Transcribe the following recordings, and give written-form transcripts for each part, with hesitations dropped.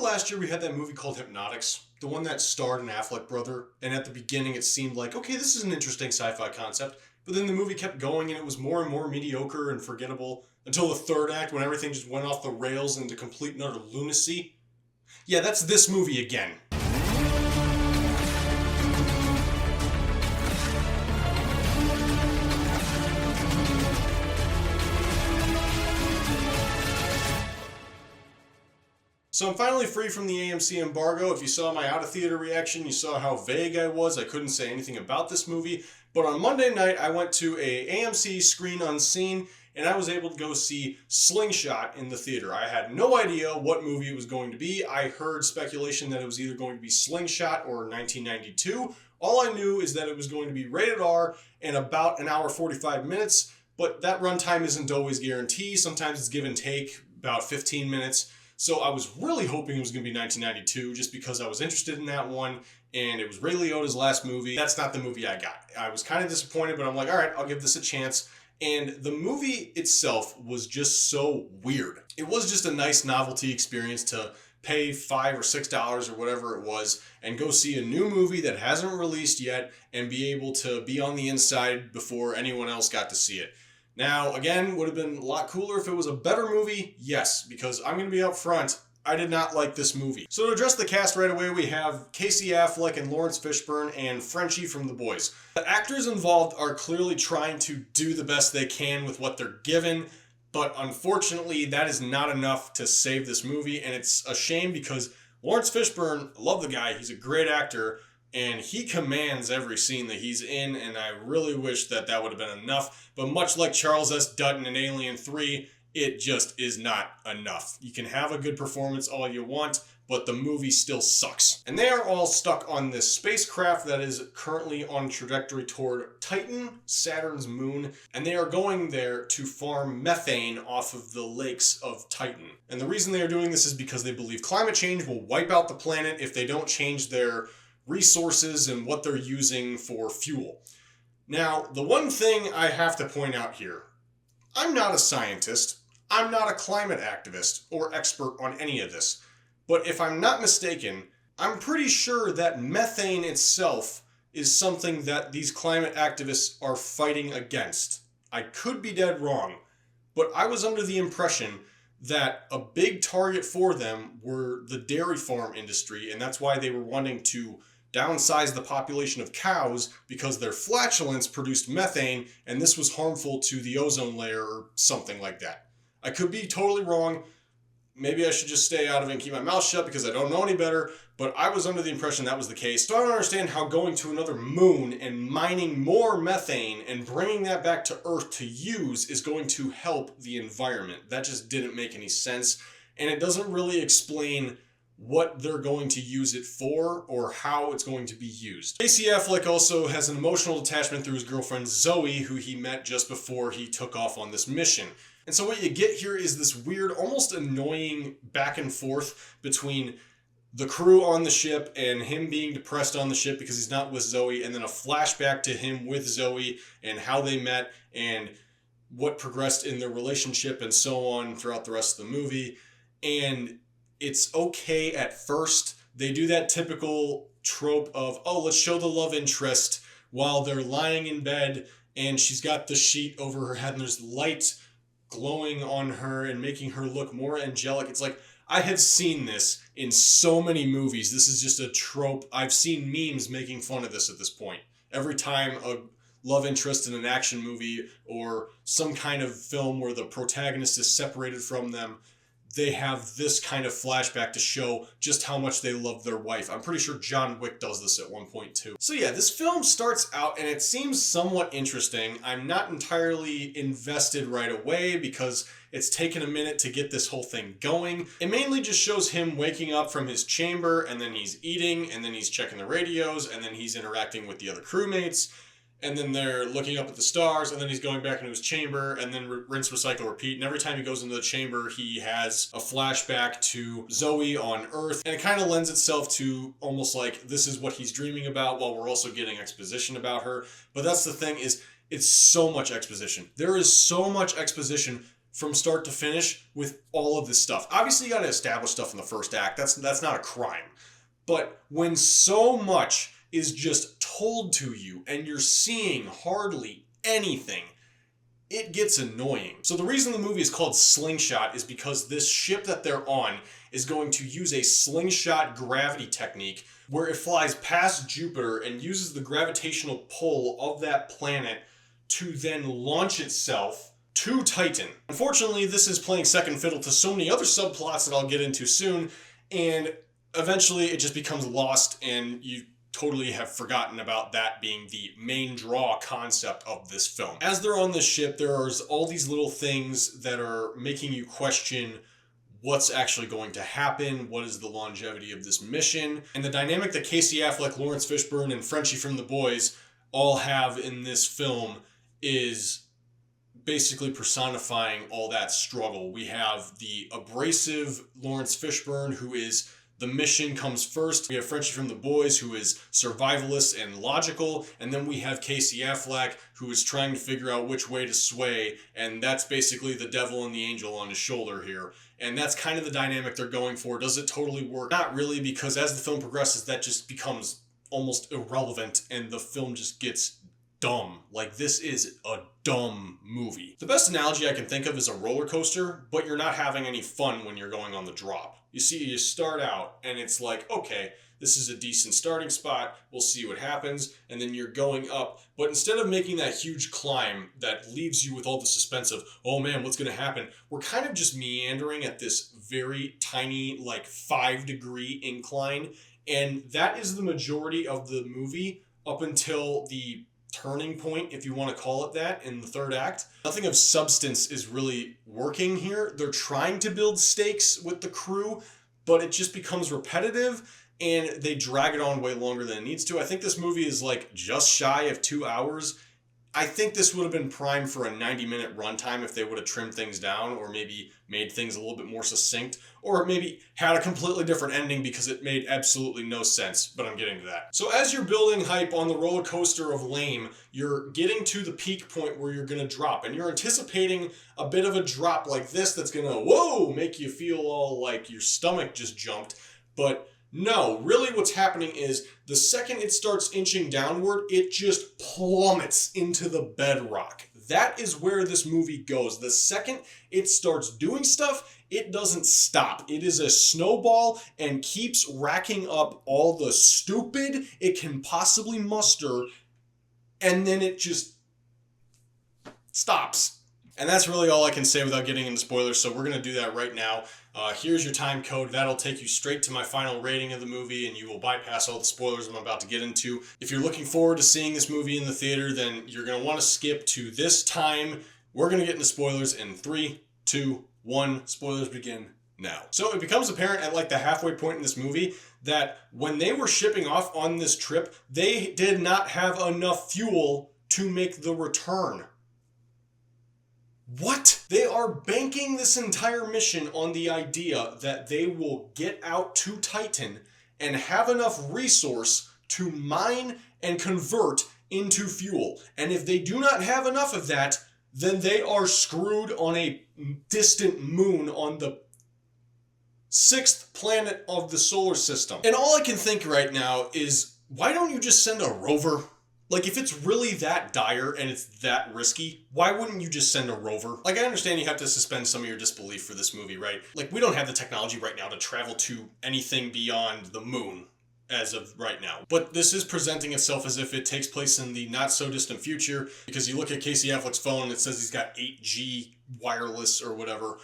last year we had that movie called Hypnotics? The one that starred an Affleck brother, and at the beginning it seemed like, okay, this is an interesting sci-fi concept, but then the movie kept going and it was more and more mediocre and forgettable until the third act when everything just went off the rails into complete and utter lunacy. Yeah, that's this movie again. So I'm finally free from the AMC embargo. If you saw my out-of-theater reaction, you saw how vague I was. I couldn't say anything about this movie. But on Monday night, I went to a AMC screen unseen, and I was able to go see Slingshot in the theater. I had no idea what movie it was going to be. I heard speculation that it was either going to be Slingshot or 1992. All I knew is that it was going to be rated R and about an hour 45 minutes, but that runtime isn't always guaranteed. Sometimes it's give and take, about 15 minutes. So I was really hoping it was going to be 1992 just because I was interested in that one, and it was Ray Liotta's last movie. That's not the movie I got. I was kind of disappointed, but I'm like, all right, I'll give this a chance. And the movie itself was just so weird. It was just a nice novelty experience to pay $5 or $6 or whatever it was and go see a new movie that hasn't released yet and be able to be on the inside before anyone else got to see it. Now, again, would have been a lot cooler if it was a better movie, yes, because I'm going to be up front. I did not like this movie. So to address the cast right away, we have Casey Affleck and Lawrence Fishburne and Frenchie from The Boys. The actors involved are clearly trying to do the best they can with what they're given, but unfortunately, that is not enough to save this movie, and it's a shame because Lawrence Fishburne, I love the guy, he's a great actor, and he commands every scene that he's in, and I really wish that that would have been enough. But much like Charles S. Dutton in Alien 3, it just is not enough. You can have a good performance all you want, but the movie still sucks. And they are all stuck on this spacecraft that is currently on trajectory toward Titan, Saturn's moon, and they are going there to farm methane off of the lakes of Titan. And the reason they are doing this is because they believe climate change will wipe out the planet if they don't change their resources and what they're using for fuel. Now, the one thing I have to point out here, I'm not a scientist, I'm not a climate activist or expert on any of this, but if I'm not mistaken, I'm pretty sure that methane itself is something that these climate activists are fighting against. I could be dead wrong, but I was under the impression that a big target for them were the dairy farm industry, and that's why they were wanting to downsize the population of cows because their flatulence produced methane, and this was harmful to the ozone layer or something like that. I could be totally wrong. Maybe I should just stay out of it and keep my mouth shut because I don't know any better, but I was under the impression that was the case. So I don't understand how going to another moon and mining more methane and bringing that back to Earth to use is going to help the environment. That just didn't make any sense, and it doesn't really explain what they're going to use it for or how it's going to be used. Casey Affleck also has an emotional attachment through his girlfriend Zoe, who he met just before he took off on this mission. And so what you get here is this weird, almost annoying back and forth between the crew on the ship and him being depressed on the ship because he's not with Zoe, and then a flashback to him with Zoe and how they met and what progressed in their relationship and so on throughout the rest of the movie. And it's okay at first. They do that typical trope of, oh, let's show the love interest while they're lying in bed and she's got the sheet over her head and there's light glowing on her and making her look more angelic. It's like, I have seen this in so many movies. This is just a trope. I've seen memes making fun of this at this point. Every time a love interest in an action movie or some kind of film where the protagonist is separated from them, they have this kind of flashback to show just how much they love their wife. I'm pretty sure John Wick does this at one point too. So yeah, this film starts out and it seems somewhat interesting. I'm not entirely invested right away because it's taken a minute to get this whole thing going. It mainly just shows him waking up from his chamber and then he's eating and then he's checking the radios and then he's interacting with the other crewmates. And then they're looking up at the stars, and then he's going back into his chamber, and then rinse, recycle, repeat. And every time he goes into the chamber, he has a flashback to Zoe on Earth. And it kind of lends itself to almost like this is what he's dreaming about while we're also getting exposition about her. But that's the thing is, it's so much exposition. There is so much exposition from start to finish with all of this stuff. Obviously, you got to establish stuff in the first act. That's not a crime. But when so much is just told to you and you're seeing hardly anything, it gets annoying. So the reason the movie is called Slingshot is because this ship that they're on is going to use a slingshot gravity technique where it flies past Jupiter and uses the gravitational pull of that planet to then launch itself to Titan. Unfortunately, this is playing second fiddle to so many other subplots that I'll get into soon, and eventually it just becomes lost and you totally have forgotten about that being the main draw concept of this film. As they're on this ship, there's all these little things that are making you question what's actually going to happen, what is the longevity of this mission, and the dynamic that Casey Affleck, Lawrence Fishburne, and Frenchie from The Boys all have in this film is basically personifying all that struggle. We have the abrasive Lawrence Fishburne, who is the mission comes first. We have Frenchie from The Boys, who is survivalist and logical. And then we have Casey Affleck, who is trying to figure out which way to sway. And that's basically the devil and the angel on his shoulder here. And that's kind of the dynamic they're going for. Does it totally work? Not really, because as the film progresses, that just becomes almost irrelevant and the film just gets dumb. Like, this is a dumb movie. The best analogy I can think of is a roller coaster, but you're not having any fun when you're going on the drop. You see, you start out and it's like, okay, this is a decent starting spot, we'll see what happens, and then you're going up. But instead of making that huge climb that leaves you with all the suspense of, oh man, what's going to happen? We're kind of just meandering at this very tiny, like 5-degree incline, and that is the majority of the movie up until the turning point, if you want to call it that, in the third act. Nothing of substance is really working here. They're trying to build stakes with the crew, but it just becomes repetitive and they drag it on way longer than it needs to. I think this movie is like just shy of 2 hours. I think this would have been prime for a 90-minute runtime if they would have trimmed things down or maybe made things a little bit more succinct, or maybe had a completely different ending because it made absolutely no sense, but I'm getting to that. So as you're building hype on the roller coaster of lame, you're getting to the peak point where you're going to drop, and you're anticipating a bit of a drop like this that's going to, whoa, make you feel all like your stomach just jumped, but no, really what's happening is the second it starts inching downward, it just plummets into the bedrock. That is where this movie goes. The second it starts doing stuff, it doesn't stop. It is a snowball and keeps racking up all the stupid it can possibly muster, and then it just stops. And that's really all I can say without getting into spoilers, so we're going to do that right now. Here's your time code. That'll take you straight to my final rating of the movie, and you will bypass all the spoilers I'm about to get into. If you're looking forward to seeing this movie in the theater, then you're going to want to skip to this time. We're going to get into spoilers in 3, 2, 1. Spoilers begin now. So it becomes apparent at like the halfway point in this movie that when they were shipping off on this trip, they did not have enough fuel to make the return. What? They are banking this entire mission on the idea that they will get out to Titan and have enough resource to mine and convert into fuel. And if they do not have enough of that, then they are screwed on a distant moon on the 6th planet of the solar system. And all I can think right now is, why don't you just send a rover? Like, if it's really that dire and it's that risky, why wouldn't you just send a rover? Like, I understand you have to suspend some of your disbelief for this movie, right? Like, we don't have the technology right now to travel to anything beyond the moon as of right now. But this is presenting itself as if it takes place in the not-so-distant future, because you look at Casey Affleck's phone and it says he's got 8G wireless or whatever.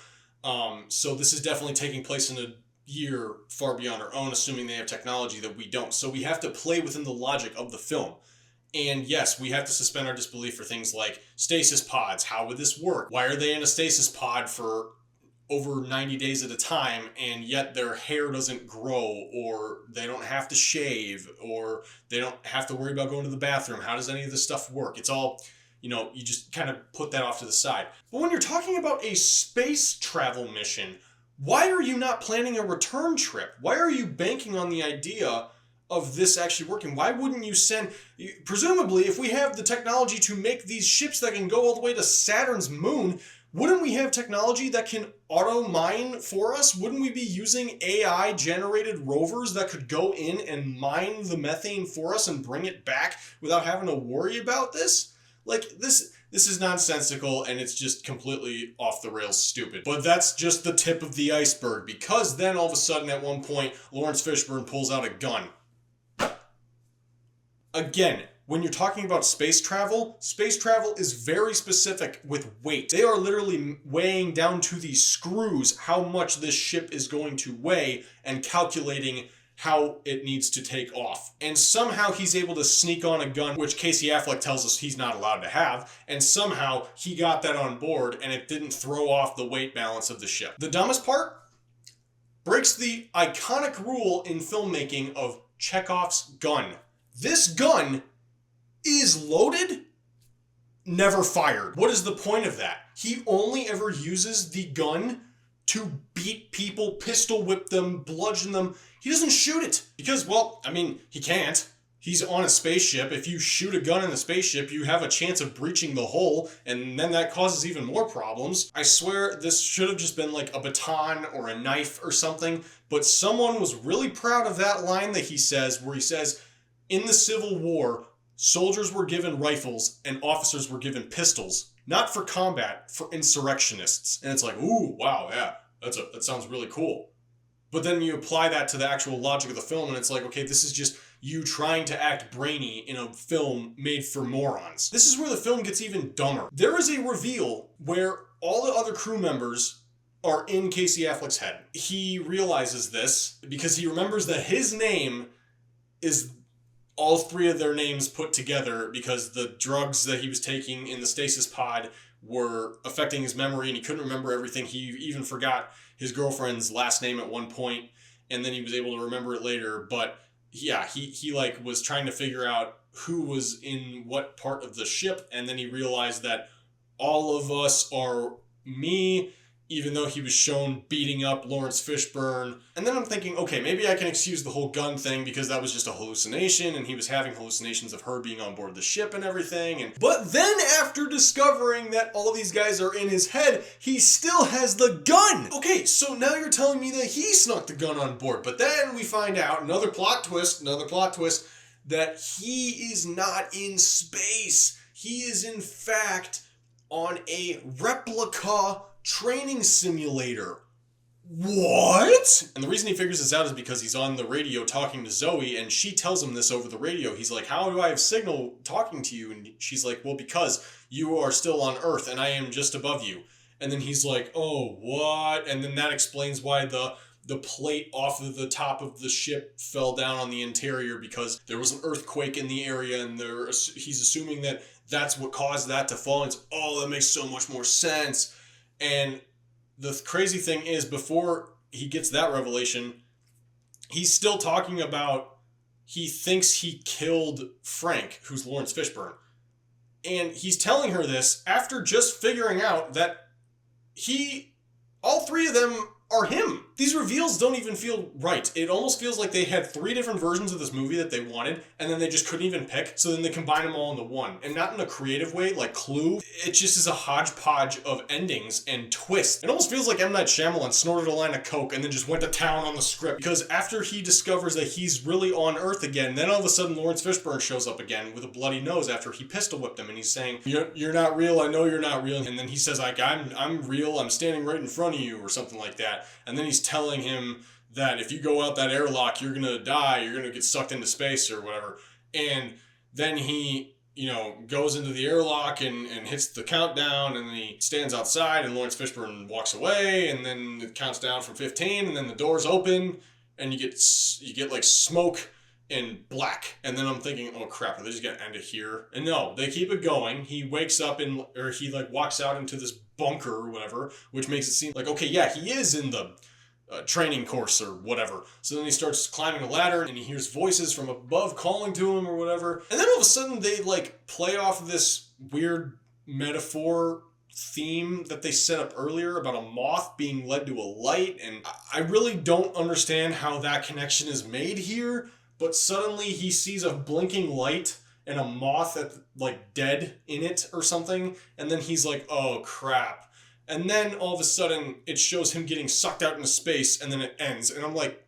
So this is definitely taking place in a year far beyond our own, assuming they have technology that we don't. So we have to play within the logic of the film. And yes, we have to suspend our disbelief for things like stasis pods. How would this work? Why are they in a stasis pod for over 90 days at a time and yet their hair doesn't grow, or they don't have to shave, or they don't have to worry about going to the bathroom? How does any of this stuff work? It's all, you just kind of put that off to the side. But when you're talking about a space travel mission, why are you not planning a return trip? Why are you banking on the idea of this actually working? Why wouldn't you send, presumably if we have the technology to make these ships that can go all the way to Saturn's moon, Wouldn't we have technology that can auto mine for us? Wouldn't we be using AI generated rovers that could go in and mine the methane for us and bring it back without having to worry about this? Like, this is nonsensical, and it's just completely off the rails stupid. But that's just the tip of the iceberg, because then all of a sudden at one point, Lawrence Fishburne pulls out a gun. Again, when you're talking about space travel is very specific with weight. They are literally weighing down to the screws how much this ship is going to weigh and calculating how it needs to take off. And somehow he's able to sneak on a gun, which Casey Affleck tells us he's not allowed to have, and somehow he got that on board and it didn't throw off the weight balance of the ship. The dumbest part? Breaks the iconic rule in filmmaking of Chekhov's gun. This gun is loaded, never fired. What is the point of that? He only ever uses the gun to beat people, pistol whip them, bludgeon them. He doesn't shoot it because, well, I mean, he can't. He's on a spaceship. If you shoot a gun in the spaceship, you have a chance of breaching the hull, and then that causes even more problems. I swear this should have just been like a baton or a knife or something, but someone was really proud of that line that he says, where he says, in the Civil War, soldiers were given rifles and officers were given pistols, not for combat, for insurrectionists. And it's like, ooh, wow, yeah, that sounds really cool. But then you apply that to the actual logic of the film, and it's like, okay, this is just you trying to act brainy in a film made for morons. This is where the film gets even dumber. There is a reveal where all the other crew members are in Casey Affleck's head. He realizes this because he remembers that his name is all three of their names put together because the drugs that he was taking in the stasis pod were affecting his memory and he couldn't remember everything. He even forgot his girlfriend's last name at one point, and then he was able to remember it later. But yeah, he like was trying to figure out who was in what part of the ship, and then he realized that all of us are me, even though he was shown beating up Lawrence Fishburne. And then I'm thinking, okay, maybe I can excuse the whole gun thing because that was just a hallucination and he was having hallucinations of her being on board the ship and everything. But then after discovering that all these guys are in his head, he still has the gun. Okay, so now you're telling me that he snuck the gun on board. But then we find out, another plot twist, that he is not in space. He is in fact on a replica training simulator. What? And the reason he figures this out is because he's on the radio talking to Zoe, and she tells him this over the radio. He's like, how do I have signal talking to you? And she's like, well, because you are still on Earth and I am just above you. And then he's like, oh, what? And then that explains why the plate off of the top of the ship fell down on the interior, because there was an earthquake in the area, and he's assuming that that's what caused that to fall. And it's, oh, that makes so much more sense. And the crazy thing is, before he gets that revelation, he's still talking about he thinks he killed Frank, who's Lawrence Fishburne. And he's telling her this after just figuring out that all three of them are him. These reveals don't even feel right. It almost feels like they had 3 different versions of this movie that they wanted, and then they just couldn't even pick, so then they combine them all into one. And not in a creative way, like Clue. It just is a hodgepodge of endings and twists. It almost feels like M. Night Shyamalan snorted a line of coke and then just went to town on the script, because after he discovers that he's really on Earth again, then all of a sudden Lawrence Fishburne shows up again with a bloody nose after he pistol whipped him, and he's saying, you're not real, I know you're not real. And then he says, like, I'm real, I'm standing right in front of you, or something like that. And then he's telling him that if you go out that airlock, you're going to die, you're going to get sucked into space or whatever. And then he, goes into the airlock and hits the countdown, and then he stands outside, and Lawrence Fishburne walks away, and then it counts down from 15, and then the doors open, and you get like smoke and black. And then I'm thinking, oh crap, are they just going to end it here? And no, they keep it going. He wakes up or he like walks out into this bunker or whatever, which makes it seem like, okay, yeah, he is in the training course or whatever. So then he starts climbing a ladder, and he hears voices from above calling to him or whatever. And then all of a sudden they like play off of this weird metaphor theme that they set up earlier about a moth being led to a light. And I really don't understand how that connection is made here, but suddenly he sees a blinking light and a moth that's like dead in it or something. And then he's like, oh crap, And then all of a sudden it shows him getting sucked out into space and then it ends. And I'm like,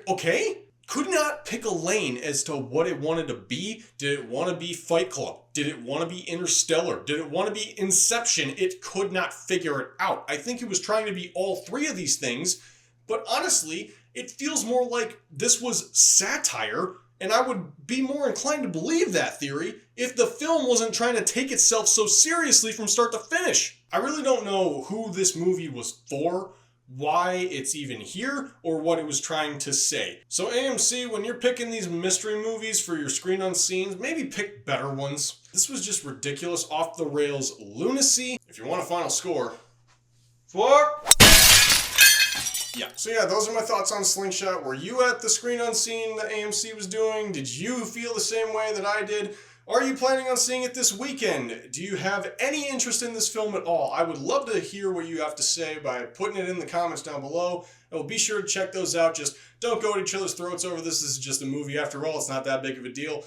okay? Could not pick a lane as to what it wanted to be. Did it want to be Fight Club? Did it want to be Interstellar? Did it want to be Inception? It could not figure it out. I think it was trying to be all three of these things, but honestly, it feels more like this was satire, and I would be more inclined to believe that theory if the film wasn't trying to take itself so seriously from start to finish. I really don't know who this movie was for, why it's even here, or what it was trying to say. So AMC, when you're picking these mystery movies for your screen unseen, maybe pick better ones. This was just ridiculous, off the rails lunacy. If you want a final score, 4. Yeah, so yeah, those are my thoughts on Slingshot. Were you at the screen unseen that AMC was doing? Did you feel the same way that I did? Are you planning on seeing it this weekend? Do you have any interest in this film at all? I would love to hear what you have to say by putting it in the comments down below. And we'll be sure to check those out. Just don't go at each other's throats over this. This is just a movie after all. It's not that big of a deal.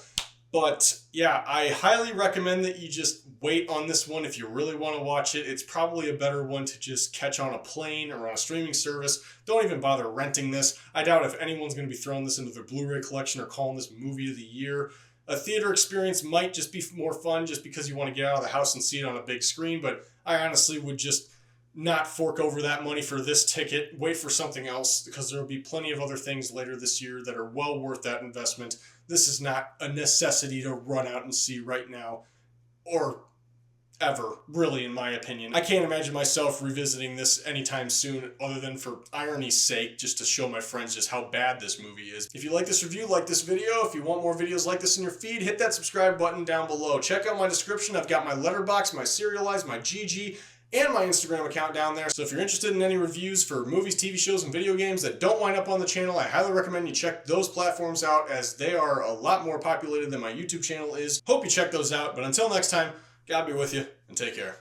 But yeah, I highly recommend that you just wait on this one if you really want to watch it. It's probably a better one to just catch on a plane or on a streaming service. Don't even bother renting this. I doubt if anyone's going to be throwing this into their Blu-ray collection or calling this movie of the year. A theater experience might just be more fun just because you want to get out of the house and see it on a big screen, but I honestly would just not fork over that money for this ticket. Wait for something else, because there will be plenty of other things later this year that are well worth that investment. This is not a necessity to run out and see right now, or ever, really, in my opinion. I can't imagine myself revisiting this anytime soon, other than for irony's sake, just to show my friends just how bad this movie is. If you like this review, like this video. If you want more videos like this in your feed, hit that subscribe button down below. Check out my description. I've got my letterbox, my serialized, my GG, and my Instagram account down there. So if you're interested in any reviews for movies, TV shows, and video games that don't wind up on the channel, I highly recommend you check those platforms out, as they are a lot more populated than my YouTube channel is. Hope you check those out, but until next time, God be with you, and take care.